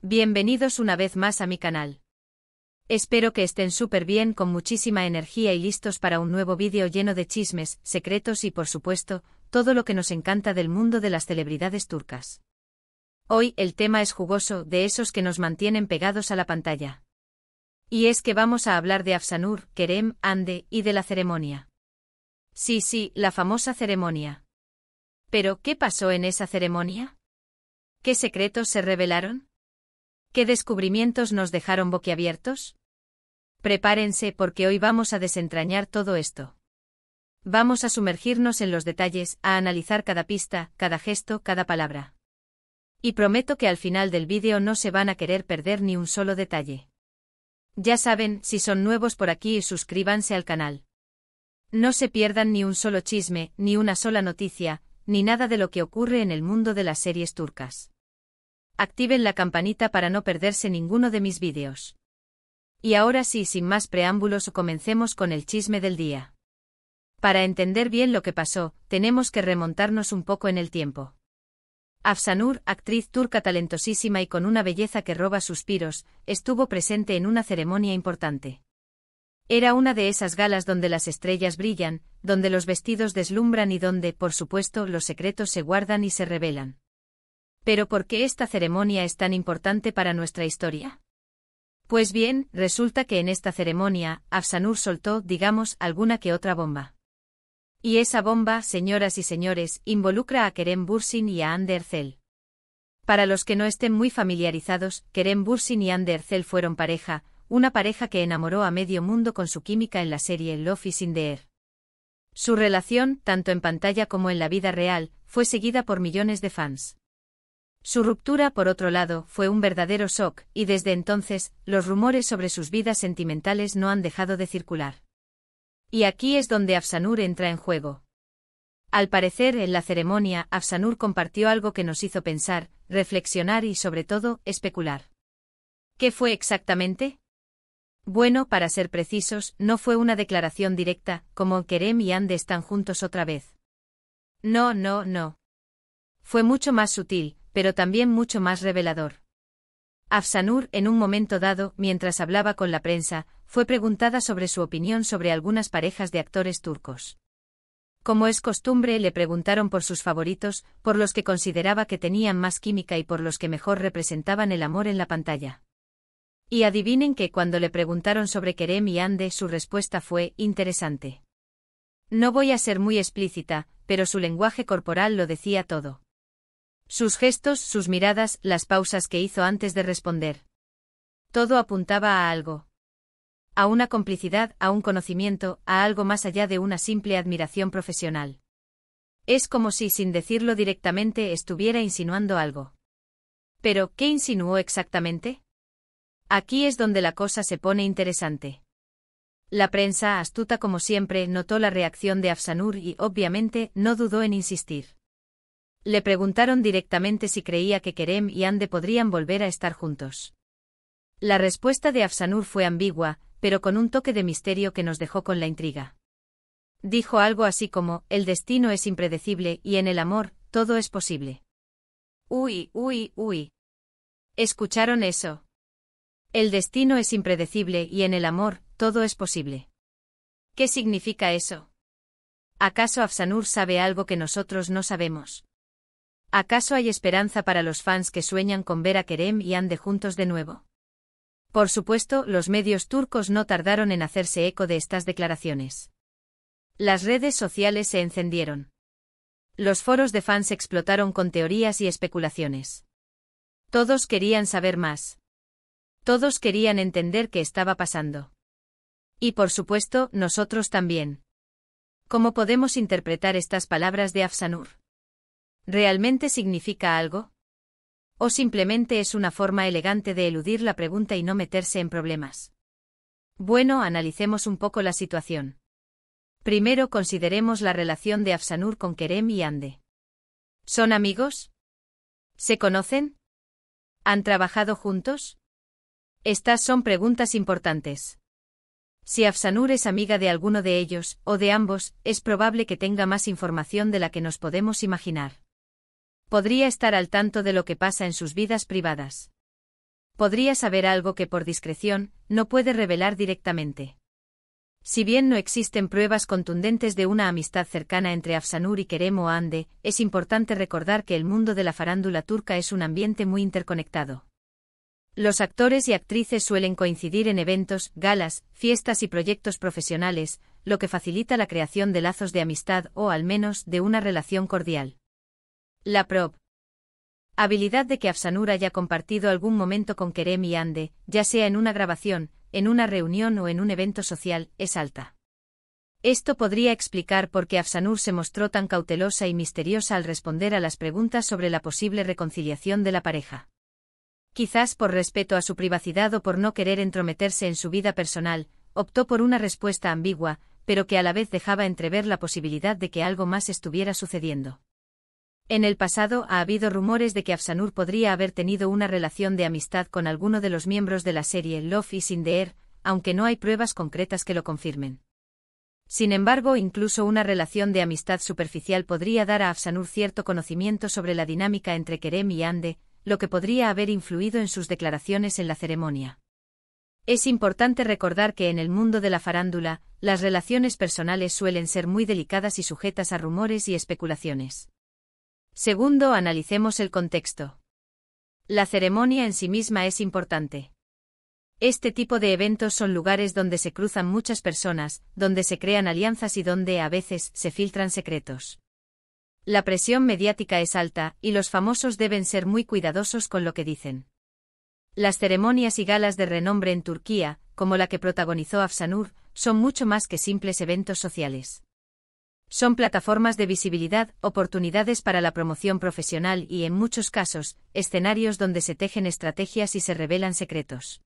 Bienvenidos una vez más a mi canal. Espero que estén súper bien, con muchísima energía y listos para un nuevo vídeo lleno de chismes, secretos y por supuesto, todo lo que nos encanta del mundo de las celebridades turcas. Hoy el tema es jugoso, de esos que nos mantienen pegados a la pantalla. Y es que vamos a hablar de Afsanur, Kerem, Hande y de la ceremonia. Sí, la famosa ceremonia. ¿Pero qué pasó en esa ceremonia? ¿Qué secretos se revelaron? ¿Qué descubrimientos nos dejaron boquiabiertos? Prepárense porque hoy vamos a desentrañar todo esto. Vamos a sumergirnos en los detalles, a analizar cada pista, cada gesto, cada palabra. Y prometo que al final del vídeo no se van a querer perder ni un solo detalle. Ya saben, si son nuevos por aquí, suscríbanse al canal. No se pierdan ni un solo chisme, ni una sola noticia, ni nada de lo que ocurre en el mundo de las series turcas. Activen la campanita para no perderse ninguno de mis vídeos. Y ahora sí, sin más preámbulos, comencemos con el chisme del día. Para entender bien lo que pasó, tenemos que remontarnos un poco en el tiempo. Afsanur, actriz turca talentosísima y con una belleza que roba suspiros, estuvo presente en una ceremonia importante. Era una de esas galas donde las estrellas brillan, donde los vestidos deslumbran y donde, por supuesto, los secretos se guardan y se revelan. ¿Pero por qué esta ceremonia es tan importante para nuestra historia? Pues bien, resulta que en esta ceremonia, Afsanur soltó, digamos, alguna que otra bomba. Y esa bomba, señoras y señores, involucra a Kerem Bürsin y a Hande Erçel. Para los que no estén muy familiarizados, Kerem Bürsin y Hande Erçel fueron pareja, una pareja que enamoró a medio mundo con su química en la serie Love is in the Air. Su relación, tanto en pantalla como en la vida real, fue seguida por millones de fans. Su ruptura, por otro lado, fue un verdadero shock, y desde entonces, los rumores sobre sus vidas sentimentales no han dejado de circular. Y aquí es donde Afsanur entra en juego. Al parecer, en la ceremonia, Afsanur compartió algo que nos hizo pensar, reflexionar y, sobre todo, especular. ¿Qué fue exactamente? Bueno, para ser precisos, no fue una declaración directa, como Kerem y Hande están juntos otra vez. No. Fue mucho más sutil, pero también mucho más revelador. Afsanur, en un momento dado, mientras hablaba con la prensa, fue preguntada sobre su opinión sobre algunas parejas de actores turcos. Como es costumbre, le preguntaron por sus favoritos, por los que consideraba que tenían más química y por los que mejor representaban el amor en la pantalla. Y adivinen que cuando le preguntaron sobre Kerem y Hande, su respuesta fue interesante. No voy a ser muy explícita, pero su lenguaje corporal lo decía todo. Sus gestos, sus miradas, las pausas que hizo antes de responder. Todo apuntaba a algo. A una complicidad, a un conocimiento, a algo más allá de una simple admiración profesional. Es como si, sin decirlo directamente, estuviera insinuando algo. ¿Pero qué insinuó exactamente? Aquí es donde la cosa se pone interesante. La prensa, astuta como siempre, notó la reacción de Afsanur y, obviamente, no dudó en insistir. Le preguntaron directamente si creía que Kerem y Hande podrían volver a estar juntos. La respuesta de Afsanur fue ambigua, pero con un toque de misterio que nos dejó con la intriga. Dijo algo así como, el destino es impredecible y en el amor, todo es posible. Uy. ¿Escucharon eso? El destino es impredecible y en el amor, todo es posible. ¿Qué significa eso? ¿Acaso Afsanur sabe algo que nosotros no sabemos? ¿Acaso hay esperanza para los fans que sueñan con ver a Kerem y Hande juntos de nuevo? Por supuesto, los medios turcos no tardaron en hacerse eco de estas declaraciones. Las redes sociales se encendieron. Los foros de fans explotaron con teorías y especulaciones. Todos querían saber más. Todos querían entender qué estaba pasando. Y por supuesto, nosotros también. ¿Cómo podemos interpretar estas palabras de Afsanur? ¿Realmente significa algo? ¿O simplemente es una forma elegante de eludir la pregunta y no meterse en problemas? Bueno, analicemos un poco la situación. Primero consideremos la relación de Afsanur con Kerem y Hande. ¿Son amigos? ¿Se conocen? ¿Han trabajado juntos? Estas son preguntas importantes. Si Afsanur es amiga de alguno de ellos, o de ambos, es probable que tenga más información de la que nos podemos imaginar. Podría estar al tanto de lo que pasa en sus vidas privadas. Podría saber algo que por discreción, no puede revelar directamente. Si bien no existen pruebas contundentes de una amistad cercana entre Afsanur y Kerem o Hande, es importante recordar que el mundo de la farándula turca es un ambiente muy interconectado. Los actores y actrices suelen coincidir en eventos, galas, fiestas y proyectos profesionales, lo que facilita la creación de lazos de amistad o, al menos, de una relación cordial. La probabilidad de que Afsanur haya compartido algún momento con Kerem y Hande, ya sea en una grabación, en una reunión o en un evento social, es alta. Esto podría explicar por qué Afsanur se mostró tan cautelosa y misteriosa al responder a las preguntas sobre la posible reconciliación de la pareja. Quizás por respeto a su privacidad o por no querer entrometerse en su vida personal, optó por una respuesta ambigua, pero que a la vez dejaba entrever la posibilidad de que algo más estuviera sucediendo. En el pasado ha habido rumores de que Afsanur podría haber tenido una relación de amistad con alguno de los miembros de la serie Love is in the Air, aunque no hay pruebas concretas que lo confirmen. Sin embargo, incluso una relación de amistad superficial podría dar a Afsanur cierto conocimiento sobre la dinámica entre Kerem y Hande, lo que podría haber influido en sus declaraciones en la ceremonia. Es importante recordar que en el mundo de la farándula, las relaciones personales suelen ser muy delicadas y sujetas a rumores y especulaciones. Segundo, analicemos el contexto. La ceremonia en sí misma es importante. Este tipo de eventos son lugares donde se cruzan muchas personas, donde se crean alianzas y donde, a veces, se filtran secretos. La presión mediática es alta, y los famosos deben ser muy cuidadosos con lo que dicen. Las ceremonias y galas de renombre en Turquía, como la que protagonizó Afsanur, son mucho más que simples eventos sociales. Son plataformas de visibilidad, oportunidades para la promoción profesional y, en muchos casos, escenarios donde se tejen estrategias y se revelan secretos.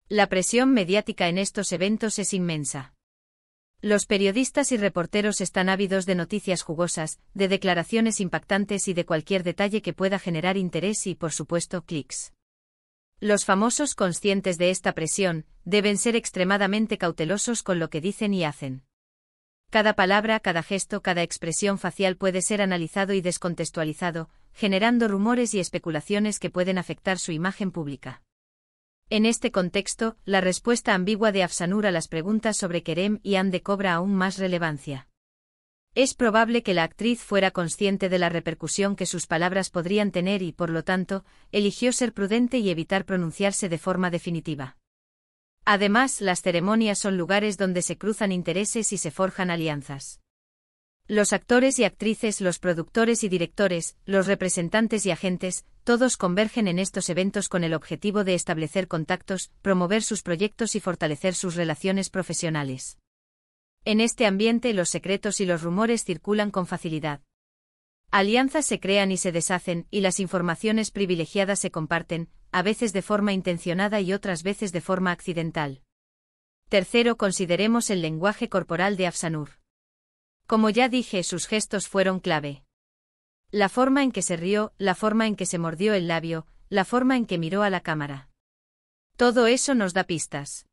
La presión mediática en estos eventos es inmensa. Los periodistas y reporteros están ávidos de noticias jugosas, de declaraciones impactantes y de cualquier detalle que pueda generar interés y, por supuesto, clics. Los famosos, conscientes de esta presión, deben ser extremadamente cautelosos con lo que dicen y hacen. Cada palabra, cada gesto, cada expresión facial puede ser analizado y descontextualizado, generando rumores y especulaciones que pueden afectar su imagen pública. En este contexto, la respuesta ambigua de Afsanur a las preguntas sobre Kerem y Hande cobra aún más relevancia. Es probable que la actriz fuera consciente de la repercusión que sus palabras podrían tener y, por lo tanto, eligió ser prudente y evitar pronunciarse de forma definitiva. Además, las ceremonias son lugares donde se cruzan intereses y se forjan alianzas. Los actores y actrices, los productores y directores, los representantes y agentes, todos convergen en estos eventos con el objetivo de establecer contactos, promover sus proyectos y fortalecer sus relaciones profesionales. En este ambiente, los secretos y los rumores circulan con facilidad. Alianzas se crean y se deshacen, y las informaciones privilegiadas se comparten, a veces de forma intencionada y otras veces de forma accidental. Tercero, consideremos el lenguaje corporal de Afsanur. Como ya dije, sus gestos fueron clave. La forma en que se rió, la forma en que se mordió el labio, la forma en que miró a la cámara. Todo eso nos da pistas.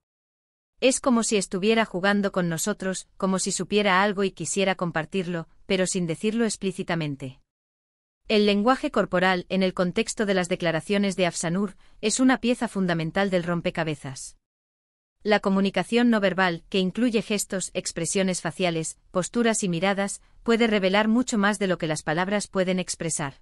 Es como si estuviera jugando con nosotros, como si supiera algo y quisiera compartirlo, pero sin decirlo explícitamente. El lenguaje corporal, en el contexto de las declaraciones de Afsanur, es una pieza fundamental del rompecabezas. La comunicación no verbal, que incluye gestos, expresiones faciales, posturas y miradas, puede revelar mucho más de lo que las palabras pueden expresar.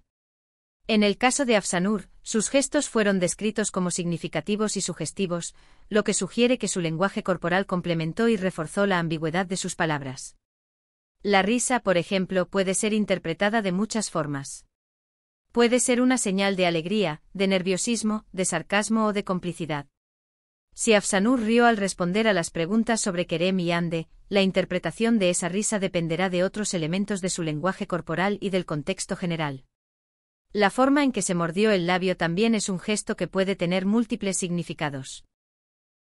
En el caso de Afsanur, sus gestos fueron descritos como significativos y sugestivos, lo que sugiere que su lenguaje corporal complementó y reforzó la ambigüedad de sus palabras. La risa, por ejemplo, puede ser interpretada de muchas formas. Puede ser una señal de alegría, de nerviosismo, de sarcasmo o de complicidad. Si Afsanur rió al responder a las preguntas sobre Kerem y Hande, la interpretación de esa risa dependerá de otros elementos de su lenguaje corporal y del contexto general. La forma en que se mordió el labio también es un gesto que puede tener múltiples significados.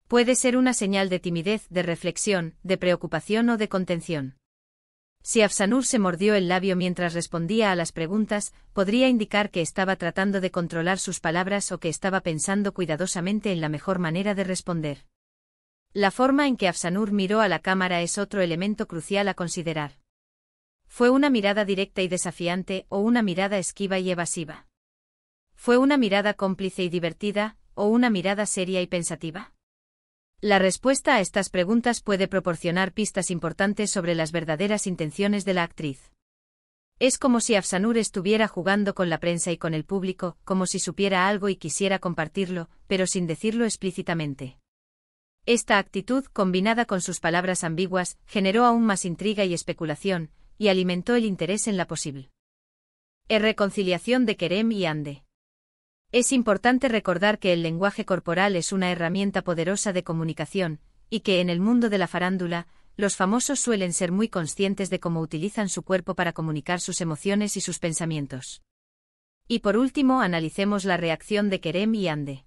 Puede ser una señal de timidez, de reflexión, de preocupación o de contención. Si Afsanur se mordió el labio mientras respondía a las preguntas, podría indicar que estaba tratando de controlar sus palabras o que estaba pensando cuidadosamente en la mejor manera de responder. La forma en que Afsanur miró a la cámara es otro elemento crucial a considerar. ¿Fue una mirada directa y desafiante o una mirada esquiva y evasiva? ¿Fue una mirada cómplice y divertida o una mirada seria y pensativa? La respuesta a estas preguntas puede proporcionar pistas importantes sobre las verdaderas intenciones de la actriz. Es como si Afsanur estuviera jugando con la prensa y con el público, como si supiera algo y quisiera compartirlo, pero sin decirlo explícitamente. Esta actitud, combinada con sus palabras ambiguas, generó aún más intriga y especulación, y alimentó el interés en la posible reconciliación de Kerem y Hande. Es importante recordar que el lenguaje corporal es una herramienta poderosa de comunicación, y que en el mundo de la farándula, los famosos suelen ser muy conscientes de cómo utilizan su cuerpo para comunicar sus emociones y sus pensamientos. Y por último, analicemos la reacción de Kerem y Hande.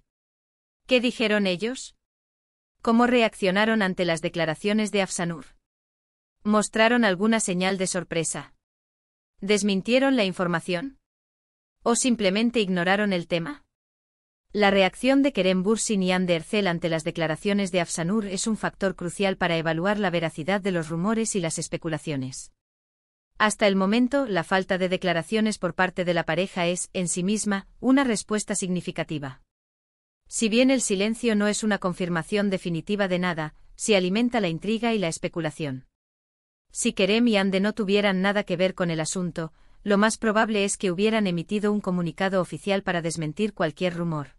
¿Qué dijeron ellos? ¿Cómo reaccionaron ante las declaraciones de Afsanur? ¿Mostraron alguna señal de sorpresa? ¿Desmintieron la información? ¿O simplemente ignoraron el tema? La reacción de Kerem Bürsin y Hande Erçel ante las declaraciones de Afsanur es un factor crucial para evaluar la veracidad de los rumores y las especulaciones. Hasta el momento, la falta de declaraciones por parte de la pareja es, en sí misma, una respuesta significativa. Si bien el silencio no es una confirmación definitiva de nada, sí alimenta la intriga y la especulación. Si Kerem y Hande no tuvieran nada que ver con el asunto, lo más probable es que hubieran emitido un comunicado oficial para desmentir cualquier rumor.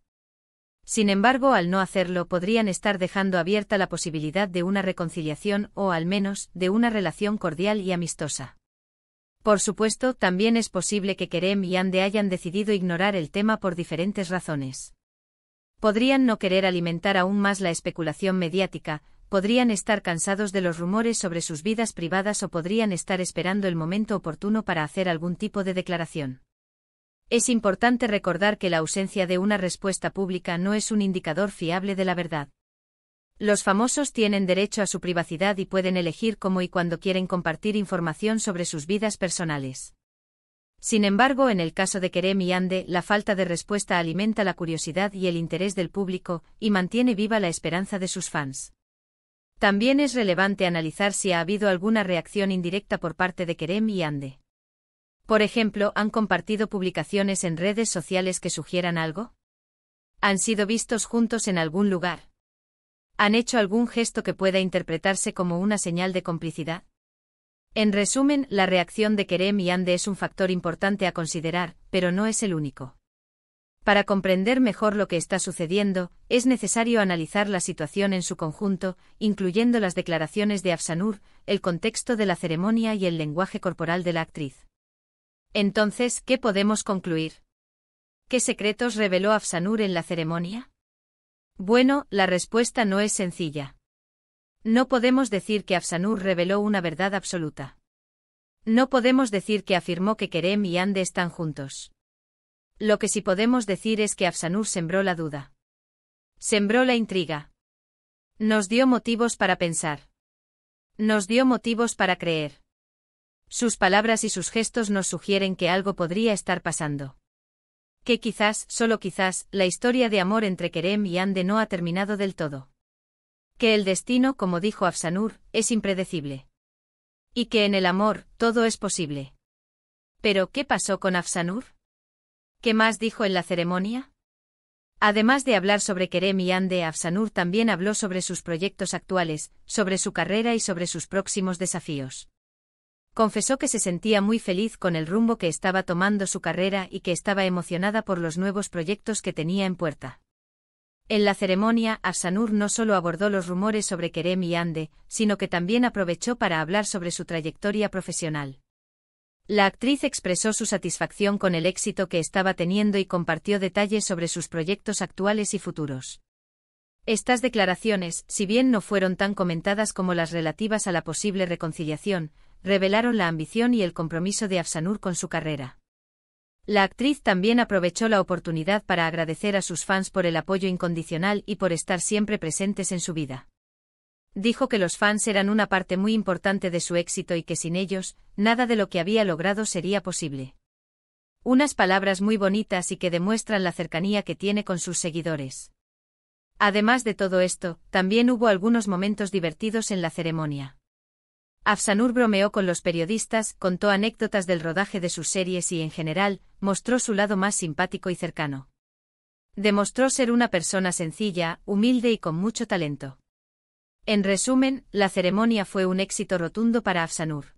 Sin embargo, al no hacerlo, podrían estar dejando abierta la posibilidad de una reconciliación o, al menos, de una relación cordial y amistosa. Por supuesto, también es posible que Kerem y Hande hayan decidido ignorar el tema por diferentes razones. Podrían no querer alimentar aún más la especulación mediática, podrían estar cansados de los rumores sobre sus vidas privadas o podrían estar esperando el momento oportuno para hacer algún tipo de declaración. Es importante recordar que la ausencia de una respuesta pública no es un indicador fiable de la verdad. Los famosos tienen derecho a su privacidad y pueden elegir cómo y cuándo quieren compartir información sobre sus vidas personales. Sin embargo, en el caso de Kerem y Hande, la falta de respuesta alimenta la curiosidad y el interés del público, y mantiene viva la esperanza de sus fans. También es relevante analizar si ha habido alguna reacción indirecta por parte de Kerem y Hande. Por ejemplo, ¿han compartido publicaciones en redes sociales que sugieran algo? ¿Han sido vistos juntos en algún lugar? ¿Han hecho algún gesto que pueda interpretarse como una señal de complicidad? En resumen, la reacción de Kerem y Hande es un factor importante a considerar, pero no es el único. Para comprender mejor lo que está sucediendo, es necesario analizar la situación en su conjunto, incluyendo las declaraciones de Afsanur, el contexto de la ceremonia y el lenguaje corporal de la actriz. Entonces, ¿qué podemos concluir? ¿Qué secretos reveló Afsanur en la ceremonia? Bueno, la respuesta no es sencilla. No podemos decir que Afsanur reveló una verdad absoluta. No podemos decir que afirmó que Kerem y Hande están juntos. Lo que sí podemos decir es que Afsanur sembró la duda. Sembró la intriga. Nos dio motivos para pensar. Nos dio motivos para creer. Sus palabras y sus gestos nos sugieren que algo podría estar pasando. Que quizás, solo quizás, la historia de amor entre Kerem y Hande no ha terminado del todo. Que el destino, como dijo Afsanur, es impredecible. Y que en el amor, todo es posible. ¿Pero qué pasó con Afsanur? ¿Qué más dijo en la ceremonia? Además de hablar sobre Kerem y Hande, Afsanur también habló sobre sus proyectos actuales, sobre su carrera y sobre sus próximos desafíos. Confesó que se sentía muy feliz con el rumbo que estaba tomando su carrera y que estaba emocionada por los nuevos proyectos que tenía en puerta. En la ceremonia, Afsanur no solo abordó los rumores sobre Kerem y Hande, sino que también aprovechó para hablar sobre su trayectoria profesional. La actriz expresó su satisfacción con el éxito que estaba teniendo y compartió detalles sobre sus proyectos actuales y futuros. Estas declaraciones, si bien no fueron tan comentadas como las relativas a la posible reconciliación, revelaron la ambición y el compromiso de Afsanur con su carrera. La actriz también aprovechó la oportunidad para agradecer a sus fans por el apoyo incondicional y por estar siempre presentes en su vida. Dijo que los fans eran una parte muy importante de su éxito y que sin ellos, nada de lo que había logrado sería posible. Unas palabras muy bonitas y que demuestran la cercanía que tiene con sus seguidores. Además de todo esto, también hubo algunos momentos divertidos en la ceremonia. Afsanur bromeó con los periodistas, contó anécdotas del rodaje de sus series y, en general, mostró su lado más simpático y cercano. Demostró ser una persona sencilla, humilde y con mucho talento. En resumen, la ceremonia fue un éxito rotundo para Afsanur.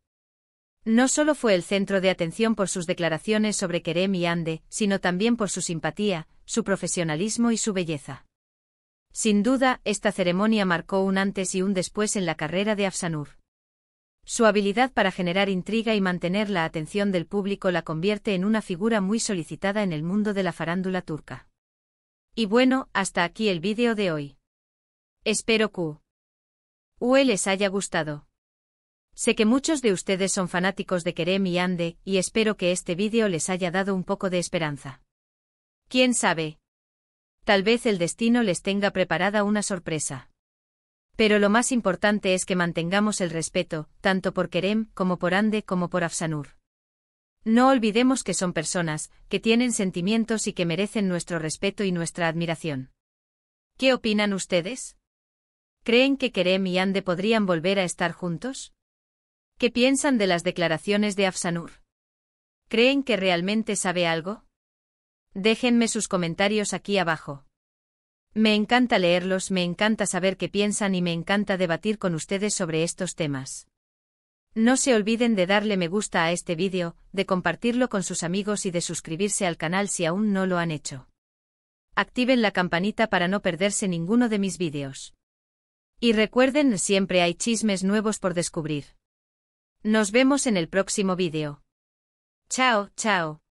No solo fue el centro de atención por sus declaraciones sobre Kerem y Hande, sino también por su simpatía, su profesionalismo y su belleza. Sin duda, esta ceremonia marcó un antes y un después en la carrera de Afsanur. Su habilidad para generar intriga y mantener la atención del público la convierte en una figura muy solicitada en el mundo de la farándula turca. Y bueno, hasta aquí el vídeo de hoy. Espero que les haya gustado. Sé que muchos de ustedes son fanáticos de Kerem y Hande, y espero que este vídeo les haya dado un poco de esperanza. ¿Quién sabe? Tal vez el destino les tenga preparada una sorpresa. Pero lo más importante es que mantengamos el respeto, tanto por Kerem, como por Hande, como por Afsanur. No olvidemos que son personas, que tienen sentimientos y que merecen nuestro respeto y nuestra admiración. ¿Qué opinan ustedes? ¿Creen que Kerem y Hande podrían volver a estar juntos? ¿Qué piensan de las declaraciones de Afsanur? ¿Creen que realmente sabe algo? Déjenme sus comentarios aquí abajo. Me encanta leerlos, me encanta saber qué piensan y me encanta debatir con ustedes sobre estos temas. No se olviden de darle me gusta a este vídeo, de compartirlo con sus amigos y de suscribirse al canal si aún no lo han hecho. Activen la campanita para no perderse ninguno de mis vídeos. Y recuerden, siempre hay chismes nuevos por descubrir. Nos vemos en el próximo vídeo. Chao, chao.